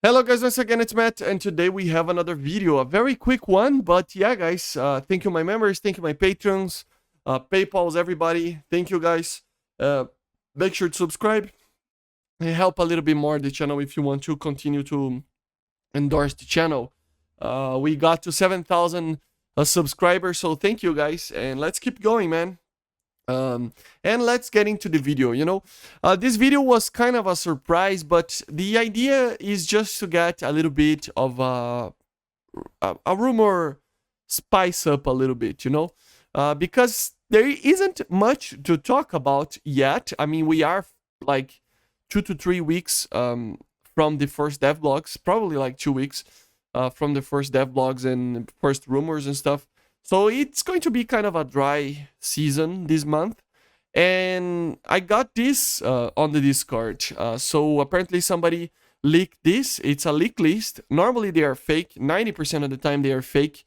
Hello guys, once again it's Matt, and today we have another video, a very quick one, but yeah guys, thank you my members, thank you my patrons, PayPals, everybody, thank you guys. Make sure to subscribe and help a little bit more the channel if you want to continue to endorse the channel. We got to 7,000 subscribers, so thank you guys, and let's keep going, man. And let's get into the video. This video was kind of a surprise, but the idea is just to get a little bit of a rumor spice up a little bit, because there isn't much to talk about yet. I mean, we are like 2 to 3 weeks from the first dev blogs, probably like 2 weeks from the first dev blogs and first rumors and stuff. So it's going to be kind of a dry season this month. And I got this on the Discord. So apparently somebody leaked this. It's a leak list. Normally they are fake. 90% of the time they are fake.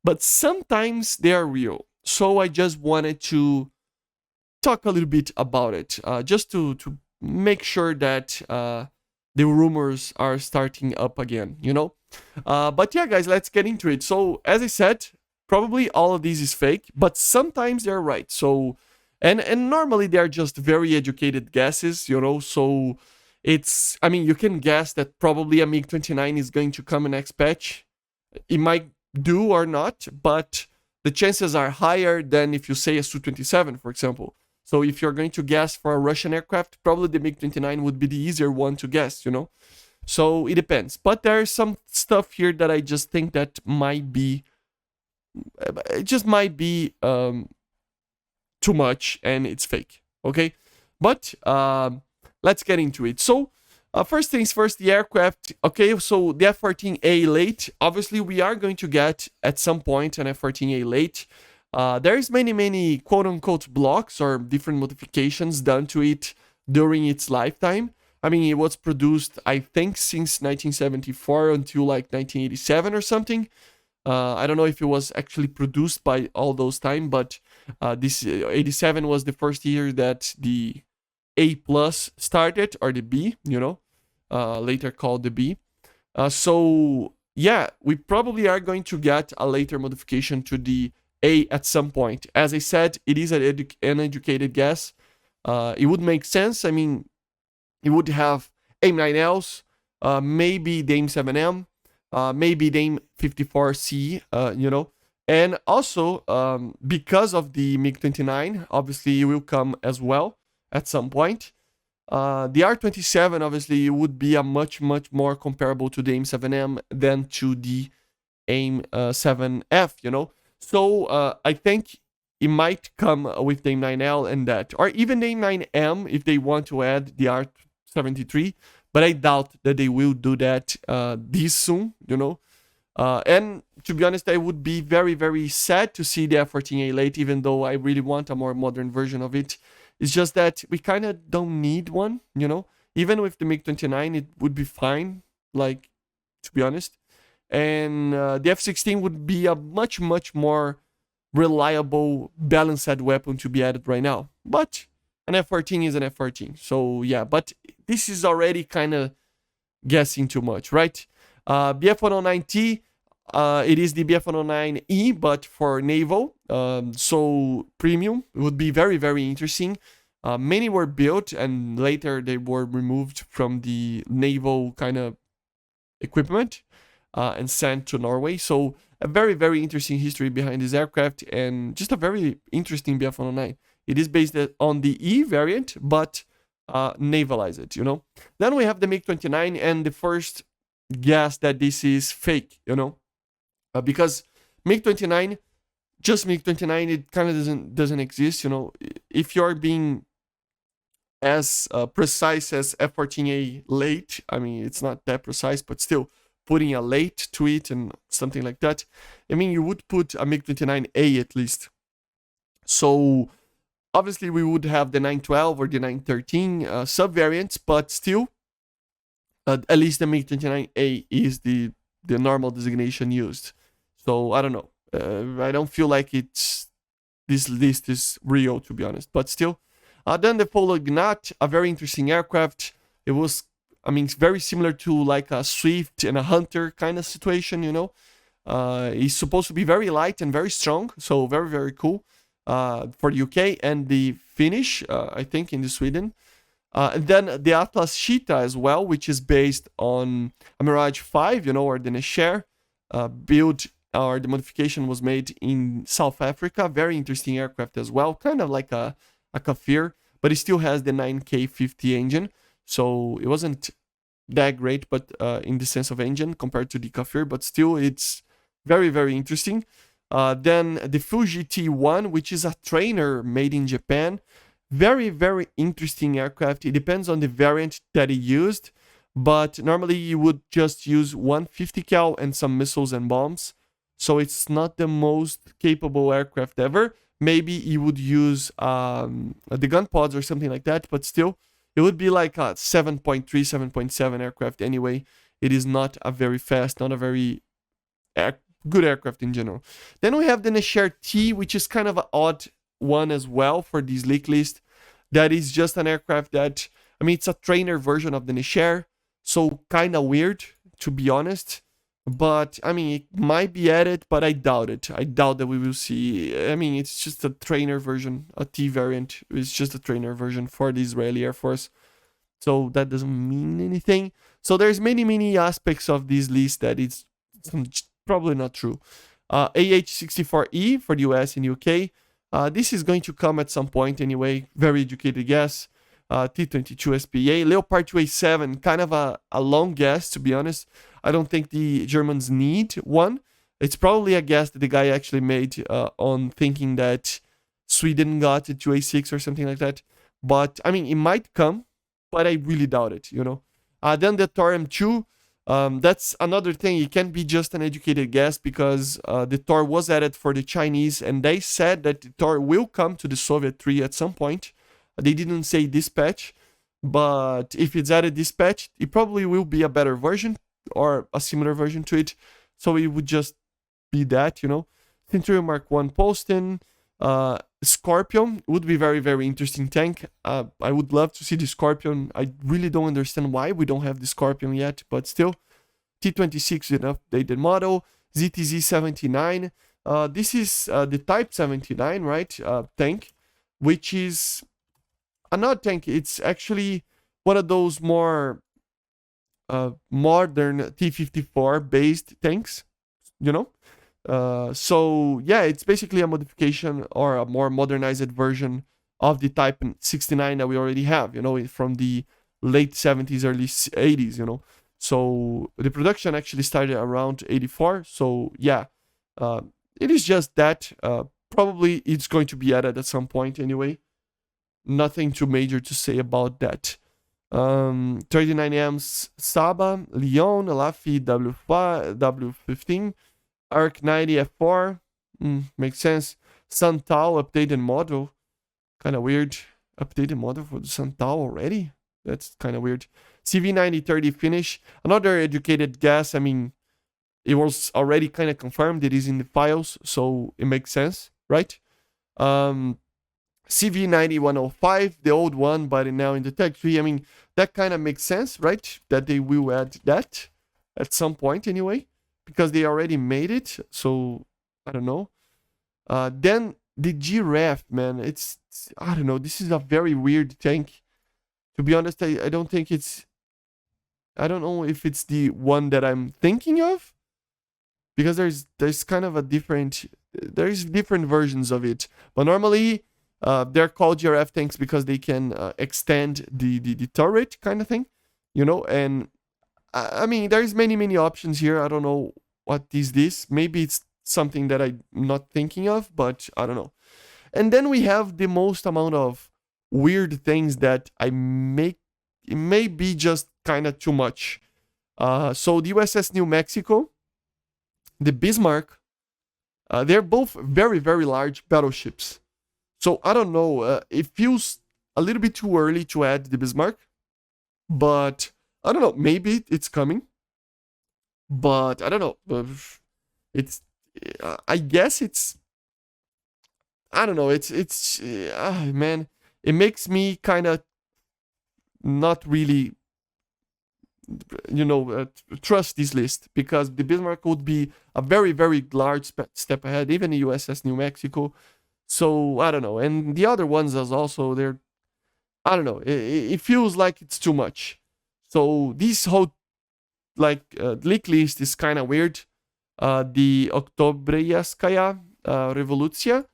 But sometimes they are real. So I just wanted to talk a little bit about it. Just to make sure that the rumors are starting up again, But yeah, guys, let's get into it. So as I said, probably all of these is fake, but sometimes they're right. So, and normally they're just very educated guesses, So it's, I mean, you can guess that probably a MiG-29 is going to come in next patch. It might do or not, but the chances are higher than if you say a Su-27, for example. So if you're going to guess for a Russian aircraft, probably the MiG-29 would be the easier one to guess, So it depends. But there's some stuff here that I just think that might be, it just might be too much and it's fake, okay? But let's get into it. So first things first, the aircraft. Okay, so the F-14A late. Obviously, we are going to get at some point an F-14A late. There's many quote-unquote blocks or different modifications done to it during its lifetime. I mean, it was produced, I think, since 1974 until like 1987 or something. I don't know if it was actually produced by all those time, but this 87 was the first year that the A plus started, or the B, later called the B. So yeah, we probably are going to get a later modification to the A at some point. As I said, it is an educated guess. It would make sense. I mean, it would have AIM-9Ls, maybe the AIM-7M, maybe the AIM-54C, and also because of the MiG-29, obviously it will come as well at some point. The R-27 obviously would be a much more comparable to the AIM-7M than to the AIM-7F, So I think it might come with the AIM-9L and that, or even the AIM-9M if they want to add the R-73. But I doubt that they will do that this soon, And to be honest, I would be very sad to see the F-14A late, even though I really want a more modern version of it. It's just that we kind of don't need one, Even with the MiG-29, it would be fine, like, to be honest. And the F-16 would be a much more reliable, balanced weapon to be added right now. But an F-14 is an F-14. So yeah, but this is already kind of guessing too much, right? BF-109T, it is the BF-109E, but for naval. So premium. It would be very interesting. Many were built and later they were removed from the naval kind of equipment and sent to Norway. So a very interesting history behind this aircraft and just a very interesting BF-109. It is based on the E variant, but navalized, Then we have the MiG-29 and the first guess that this is fake, because MiG-29, just MiG-29, it kind of doesn't exist, If you're being as precise as F-14A late, I mean, it's not that precise, but still putting a late to it and something like that, I mean, you would put a MiG-29A at least. So obviously, we would have the 912 or the 913 subvariants, but still, at least the MiG-29A is the normal designation used. So I don't know. I don't feel like this list is real, to be honest. But still, then the Polo Gnat, a very interesting aircraft. It was I mean, it's very similar to like a Swift and a Hunter kind of situation, you know. It's supposed to be very light and very strong, so very, very cool for the UK and the Finnish, I think, in the Sweden. And then the Atlas Cheetah as well, which is based on a Mirage 5, you know, or the Nesher build, or the modification was made in South Africa. Very interesting aircraft as well, kind of like a Kafir, but it still has the 9K50 engine. So it wasn't that great, but in the sense of engine compared to the Kafir, but still it's very, very interesting. Then the Fuji T1, which is a trainer made in Japan. Very, very interesting aircraft. It depends on the variant that it used, but normally you would just use 150 cal and some missiles and bombs. So it's not the most capable aircraft ever. Maybe you would use the gun pods or something like that, but still, it would be like a 7.3, 7.7 aircraft anyway. It is not a very fast, not a very good aircraft in general. Then we have the Nesher T, which is kind of an odd one as well for this leak list. That is just an aircraft that, I mean, it's a trainer version of the Nesher, so kind of weird, to be honest. But, I mean, it might be added, but I doubt it. I doubt that we will see. I mean, it's just a trainer version, a T variant. It's just a trainer version for the Israeli Air Force. So that doesn't mean anything. So there's many, many aspects of this list that it's probably not true. AH-64E for the US and UK. This is going to come at some point anyway. Very educated guess. T-22 SPA. Leopard 2A7, kind of a long guess, to be honest. I don't think the Germans need one. It's probably a guess that the guy actually made on thinking that Sweden got a 2A6 or something like that. But, I mean, it might come, but I really doubt it, you know. Then the Tor M2. That's another thing. It can't be just an educated guess because the Tor was added for the Chinese, and they said that the Tor will come to the Soviet 3 at some point. They didn't say dispatch, but if it's added dispatch, it probably will be a better version or a similar version to it. So it would just be that, you know. Centurion Mark 1 Poston. Scorpion would be very, very interesting tank. I would love to see the Scorpion. I really don't understand why we don't have the Scorpion yet, but still. T26 is an updated model. ZTZ 79. This is the Type 79, right? Tank, which is not tank. It's actually one of those more modern T-54 based tanks, you know. So yeah, it's basically a modification or a more modernized version of the Type 69 that we already have, you know, from the late 70s, early 80s, you know. So the production actually started around 84. So yeah, it is just that. Probably it's going to be added at some point anyway. Nothing too major to say about that. 39M's Saba, Lyon, Laffy W15. Arc 90 F4, makes sense. Santal updated model, kind of weird. Updated model for the Santal already? That's kind of weird. CV9030 finish, another educated guess. I mean, it was already kind of confirmed. It is in the files, so it makes sense, right? CV9105, the old one, but now in the tech tree. I mean, that kind of makes sense, right? That they will add that at some point anyway, because they already made it. So I don't know. Then the Giraffe, man, it's I don't know. This is a very weird tank. To be honest, I don't think it's. I don't know if it's the one that I'm thinking of, because there's kind of a different. There's different versions of it, but normally they're called Giraffe tanks because they can extend the turret kind of thing, you know. And I mean, there's many options here. I don't know what is this. Maybe it's something that I'm not thinking of, but I don't know. And then we have the most amount of weird things that it may be just kind of too much. So the USS New Mexico, the Bismarck, they're both very, very large battleships. So I don't know. It feels a little bit too early to add the Bismarck, but I don't know. Maybe it's coming, but I don't know. It's. I guess it's. I don't know. It's. Man, it makes me kind of not really trust this list, because the Bismarck would be a very, very large step ahead, even the USS New Mexico. So I don't know. And the other ones as also, they're, I don't know. It feels like it's too much. So this whole leak list is kind of weird. The Oktoberskaya Revolucja.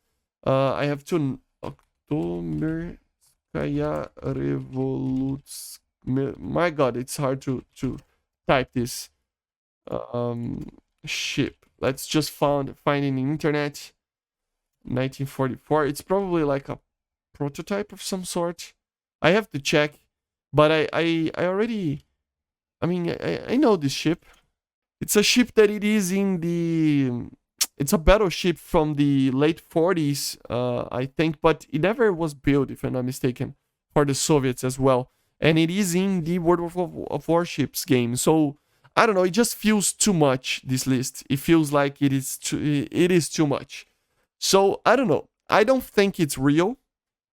I have to Oktoberskaya Revolucja. My God, it's hard to type this. Ship. Let's just find in the internet. 1944. It's probably like a prototype of some sort. I have to check, but I already. I mean, I know this ship. It's a ship that it is in the. It's a battleship from the late 40s, I think, but it never was built, if I'm not mistaken, for the Soviets as well. And it is in the World of Warships game. So I don't know. It just feels too much. This list. It feels like it is too much. So I don't know. I don't think it's real.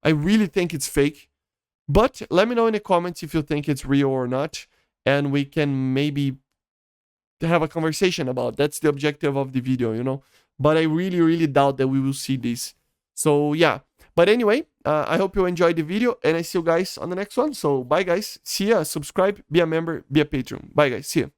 I really think it's fake. But let me know in the comments if you think it's real or not, and we can maybe have a conversation about. That's the objective of the video. But I really, really doubt that we will see this. So yeah. But anyway, I hope you enjoyed the video, and I see you guys on the next one. So bye, guys. See ya. Subscribe, be a member, be a patron. Bye, guys. See ya.